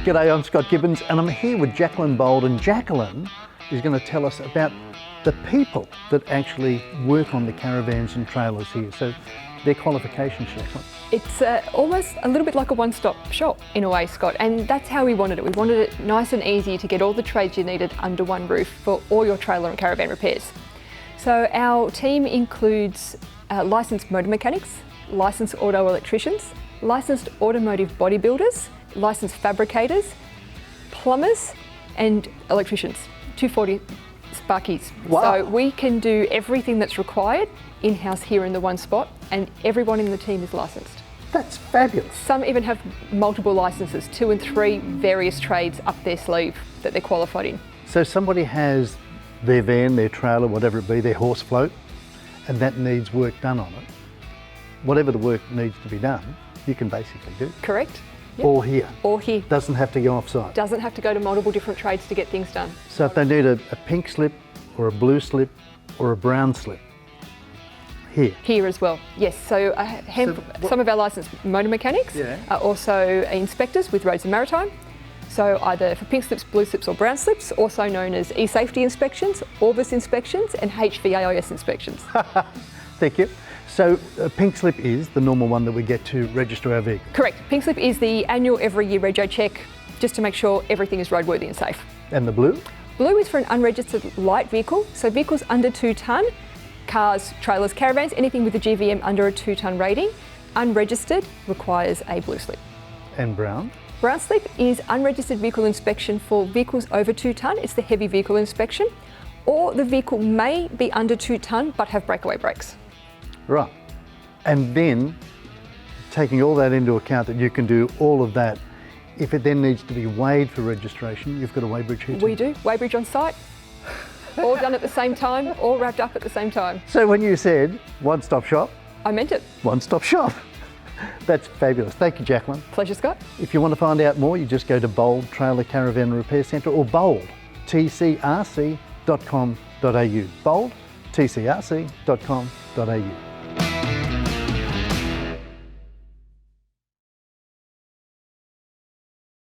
G'day, I'm Scott Gibbons and I'm here with Jaclyn Bold, and Jaclyn is going to tell us about the people that actually work on the caravans and trailers here. So their qualifications, Jaclyn. It's almost a little bit like a one-stop shop in a way, Scott, and that's how we wanted it. We wanted it nice and easy to get all the trades you needed under one roof for all your trailer and caravan repairs. So our team includes licensed motor mechanics, licensed auto electricians, licensed automotive bodybuilders, licensed fabricators, plumbers and electricians, 240 sparkies. Wow. So we can do everything that's required in-house here in the one spot, and everyone in the team is licensed. That's fabulous. Some even have multiple licenses, 2 and 3 various trades up their sleeve that they're qualified in. So somebody has their van, their trailer, whatever it be, their horse float, and that needs work done on it. Whatever the work needs to be done, you can basically do. Correct? Yep. Or here. Or here. Doesn't have to go off-site. Doesn't have to go to multiple different trades to get things done. So if they need a pink slip or a blue slip or a brown slip, here. Here as well, yes. So, some of our licensed motor mechanics are also inspectors with Roads and Maritime. So either for pink slips, blue slips or brown slips, also known as e-safety inspections, AUVIS inspections and HVAIS inspections. Thank you. So a pink slip is the normal one that we get to register our vehicle? Correct. Pink slip is the annual every year rego check, just to make sure everything is roadworthy and safe. And the blue? Blue is for an unregistered light vehicle, so vehicles under 2 tonne, cars, trailers, caravans, anything with a GVM under a 2 tonne rating, unregistered requires a blue slip. And brown? Brown slip is unregistered vehicle inspection for vehicles over 2 tonne, it's the heavy vehicle inspection, or the vehicle may be under 2 tonne but have breakaway brakes. Right. And then, taking all that into account that you can do all of that, if it then needs to be weighed for registration, you've got a weighbridge here too? We do, weighbridge on site, all done at the same time, all wrapped up at the same time. So when you said one-stop shop? I meant it. One-stop shop. That's fabulous. Thank you, Jaclyn. Pleasure, Scott. If you want to find out more, you just go to Bold Trailer Caravan Repair Centre or Bold, tcrc.com.au. Bold, tcrc.com.au.